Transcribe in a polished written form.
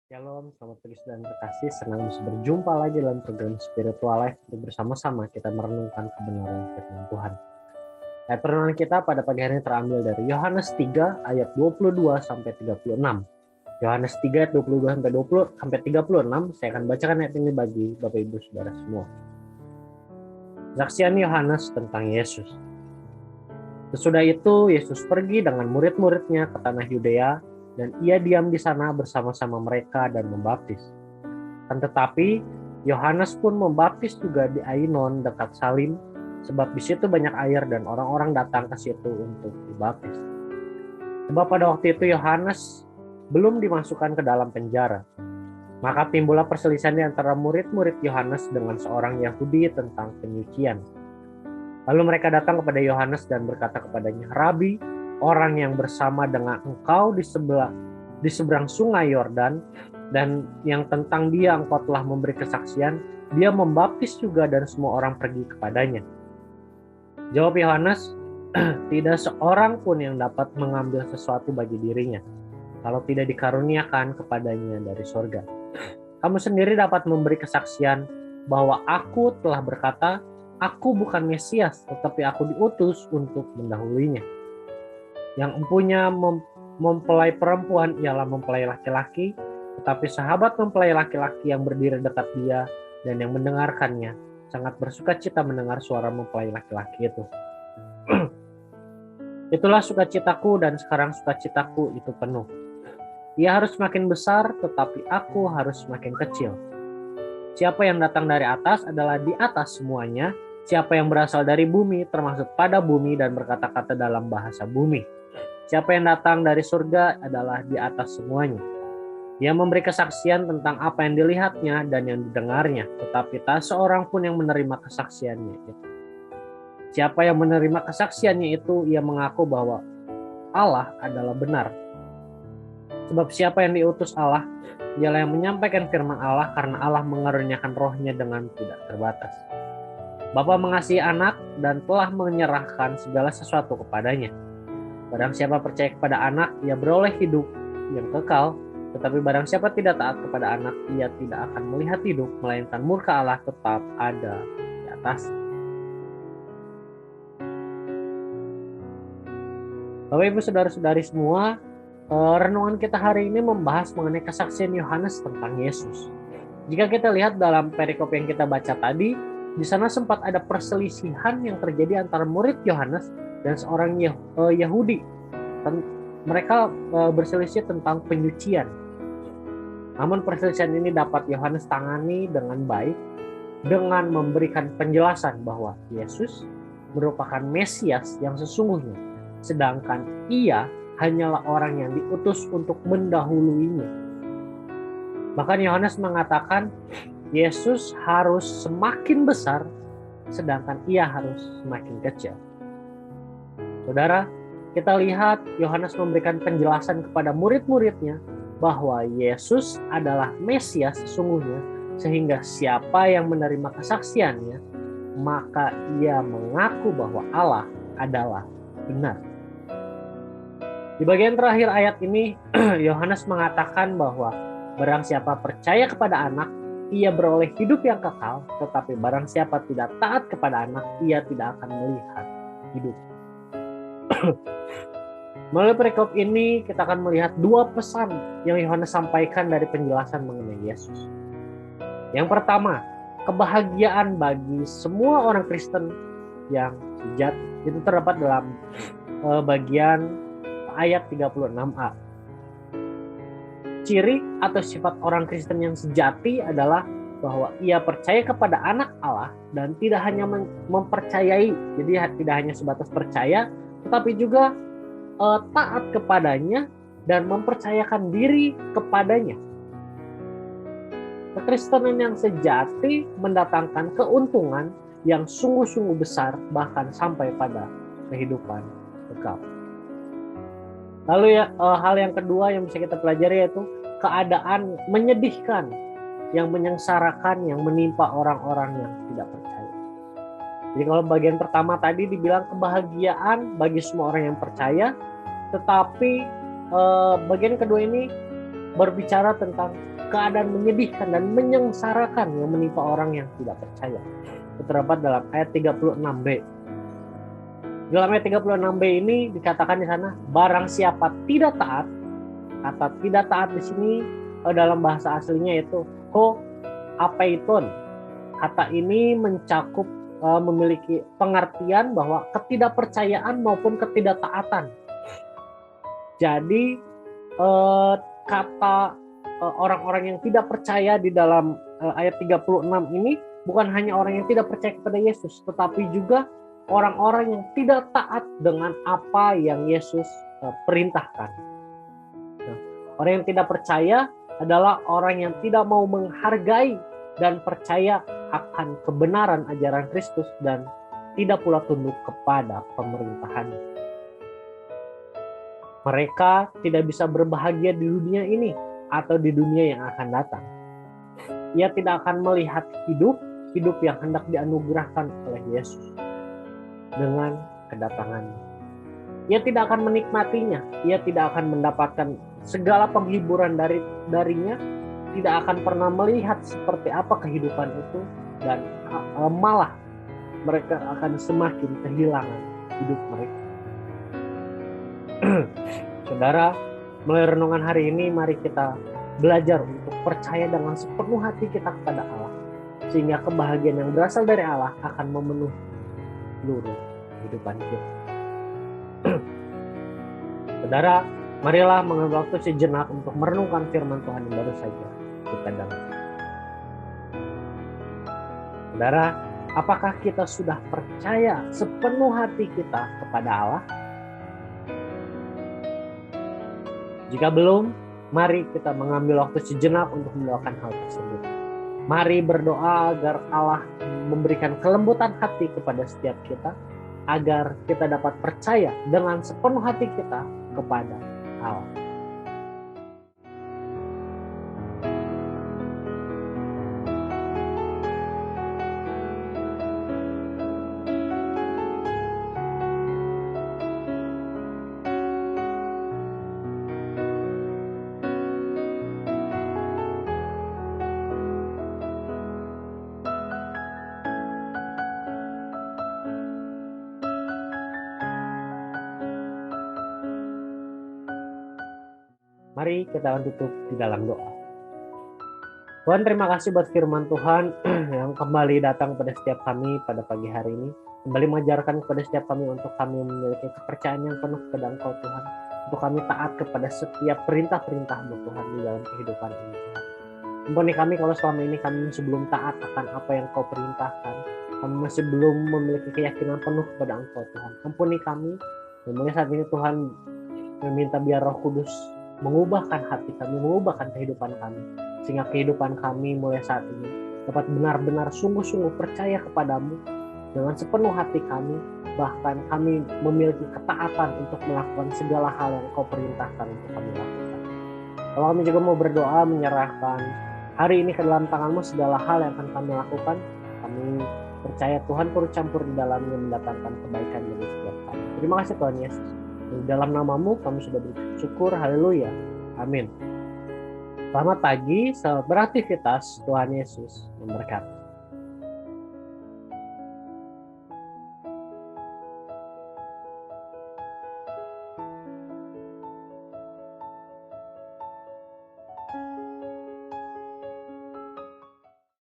Shalom, selamat pagi dan terkasih. Senang bisa berjumpa lagi dalam program Spiritual Life untuk bersama-sama kita merenungkan kebenaran firman Tuhan. Ayat renungan kita pada pagi hari ini terambil dari Yohanes 3 ayat 22 sampai 36. Yohanes 3 ayat 22 sampai 36. Saya akan bacakan ayat ini bagi Bapak Ibu Saudara semua. Kesaksian Yohanes tentang Yesus. Sesudah itu Yesus pergi dengan murid-muridnya ke tanah Yudea, dan ia diam di sana bersama-sama mereka dan membaptis. Tetapi Yohanes pun membaptis juga di Ainon dekat Salim, sebab di situ banyak air dan orang-orang datang ke situ untuk dibaptis. Sebab pada waktu itu Yohanes belum dimasukkan ke dalam penjara. Maka timbullah perselisihan di antara murid-murid Yohanes dengan seorang Yahudi tentang penyucian. Lalu mereka datang kepada Yohanes dan berkata kepadanya, "Rabi, orang yang bersama dengan engkau di seberang sungai Yordan, dan yang tentang dia engkau telah memberi kesaksian, dia membaptis juga dan semua orang pergi kepadanya." Jawab Yohanes, "Tidak seorang pun yang dapat mengambil sesuatu bagi dirinya, kalau tidak dikaruniakan kepadanya dari sorga. Kamu sendiri dapat memberi kesaksian bahwa aku telah berkata, aku bukan Mesias, tetapi aku diutus untuk mendahuluinya. Yang empunya mempelai perempuan ialah mempelai laki-laki, tetapi sahabat mempelai laki-laki yang berdiri dekat dia dan yang mendengarkannya sangat bersuka cita mendengar suara mempelai laki-laki itu. Itulah sukacitaku, dan sekarang sukacitaku itu penuh. Ia harus semakin besar, tetapi aku harus semakin kecil. Siapa yang datang dari atas adalah di atas semuanya. Siapa yang berasal dari bumi termasuk pada bumi dan berkata-kata dalam bahasa bumi. Siapa yang datang dari surga adalah di atas semuanya. Dia memberi kesaksian tentang apa yang dilihatnya dan yang didengarnya, tetapi tak seorang pun yang menerima kesaksiannya itu. Siapa yang menerima kesaksiannya itu, ia mengaku bahwa Allah adalah benar. Sebab siapa yang diutus Allah, dialah yang menyampaikan firman Allah, karena Allah mengaruniakan rohnya dengan tidak terbatas. Bapa mengasihi anak dan telah menyerahkan segala sesuatu kepadanya. Barang siapa percaya kepada anak, ia beroleh hidup yang kekal. Tetapi barang siapa tidak taat kepada anak, ia tidak akan melihat hidup, melainkan murka Allah tetap ada di atas. Bapak Ibu Saudara-saudari semua, renungan kita hari ini membahas mengenai kesaksian Yohanes tentang Yesus. Jika kita lihat dalam perikop yang kita baca tadi, di sana sempat ada perselisihan yang terjadi antara murid Yohanes dan seorang Yahudi. Mereka berselisih tentang penyucian. Namun perselisihan ini dapat Yohanes tangani dengan baik dengan memberikan penjelasan bahwa Yesus merupakan Mesias yang sesungguhnya, sedangkan ia hanyalah orang yang diutus untuk mendahuluinya. Bahkan Yohanes mengatakan Yesus harus semakin besar, sedangkan ia harus semakin kecil. Saudara, kita lihat Yohanes memberikan penjelasan kepada murid-muridnya bahwa Yesus adalah Mesias sesungguhnya, sehingga siapa yang menerima kesaksiannya, maka ia mengaku bahwa Allah adalah benar. Di bagian terakhir ayat ini, Yohanes mengatakan bahwa barang siapa percaya kepada anak, ia beroleh hidup yang kekal, tetapi barang siapa tidak taat kepada anak, ia tidak akan melihat hidup. Melalui perikop ini kita akan melihat dua pesan yang Yohanes sampaikan dari penjelasan mengenai Yesus. Yang pertama, kebahagiaan bagi semua orang Kristen yang sejati. Itu terdapat dalam bagian ayat 36a. Ciri atau sifat orang Kristen yang sejati adalah bahwa ia percaya kepada anak Allah dan tidak hanya mempercayai, jadi tidak hanya sebatas percaya, tetapi juga taat kepadanya dan mempercayakan diri kepadanya. Kekristenan yang sejati mendatangkan keuntungan yang sungguh-sungguh besar, bahkan sampai pada kehidupan kekal. Lalu hal yang kedua yang bisa kita pelajari yaitu keadaan menyedihkan yang menyengsarakan yang menimpa orang-orang yang tidak percaya. Jadi kalau bagian pertama tadi dibilang kebahagiaan bagi semua orang yang percaya, tetapi bagian kedua ini berbicara tentang keadaan menyedihkan dan menyengsarakan yang menimpa orang yang tidak percaya. Itu terdapat dalam ayat 36b. Dalam ayat 36b ini dikatakan di sana, barang siapa tidak taat. Kata tidak taat di sini dalam bahasa aslinya itu ho apeiton. Kata ini mencakup memiliki pengertian bahwa ketidakpercayaan maupun ketidaktaatan. Jadi kata orang-orang yang tidak percaya di dalam ayat 36 ini bukan hanya orang yang tidak percaya kepada Yesus, tetapi juga orang-orang yang tidak taat dengan apa yang Yesus perintahkan. Nah, orang yang tidak percaya adalah orang yang tidak mau menghargai dan percaya akan kebenaran ajaran Kristus dan tidak pula tunduk kepada pemerintahan. Mereka tidak bisa berbahagia di dunia ini atau di dunia yang akan datang. Ia tidak akan melihat hidup yang hendak dianugerahkan oleh Yesus dengan kedatangannya. Ia tidak akan menikmatinya, ia tidak akan mendapatkan segala penghiburan darinya, tidak akan pernah melihat seperti apa kehidupan itu, dan malah mereka akan semakin kehilangan hidup mereka. Saudara, melalui renungan hari ini mari kita belajar untuk percaya dengan sepenuh hati kita kepada Allah, sehingga kebahagiaan yang berasal dari Allah akan memenuhi seluruh kehidupan kita. Saudara, marilah mengambil waktu sejenak untuk merenungkan firman Tuhan yang baru saja kita dengar. Saudara, apakah kita sudah percaya sepenuh hati kita kepada Allah? Jika belum, mari kita mengambil waktu sejenak untuk mendoakan hal tersebut. Mari berdoa agar Allah memberikan kelembutan hati kepada setiap kita, agar kita dapat percaya dengan sepenuh hati kita kepada Allah. Mari kita tutup di dalam doa. Tuhan, terima kasih buat firman Tuhan yang kembali datang pada setiap kami pada pagi hari ini. Kembali mengajarkan kepada setiap kami untuk kami memiliki kepercayaan yang penuh kepada Engkau Tuhan. Untuk kami taat kepada setiap perintah-perintah-Mu Tuhan di dalam kehidupan ini Tuhan. Ampuni kami kalau selama ini kami masih belum taat akan apa yang Kau perintahkan. Kami masih belum memiliki keyakinan penuh kepada Engkau Tuhan. Ampuni kami. Dan mulai saat ini Tuhan meminta biar Roh Kudus mengubahkan hati kami, mengubahkan kehidupan kami, sehingga kehidupan kami mulai saat ini dapat benar-benar sungguh-sungguh percaya kepadamu dengan sepenuh hati kami, bahkan kami memiliki ketaatan untuk melakukan segala hal yang Kau perintahkan untuk kami lakukan. Kalau kami juga mau berdoa menyerahkan hari ini ke dalam tangan-Mu segala hal yang akan kami lakukan, kami percaya Tuhan turut campur di dalamnya mendatangkan kebaikan bagi setiap kami. Terima kasih Tuhan Yesus. Di dalam nama-Mu kami sudah bersyukur, haleluya, amin. Selamat pagi, selamat beraktivitas, Tuhan Yesus memberkati.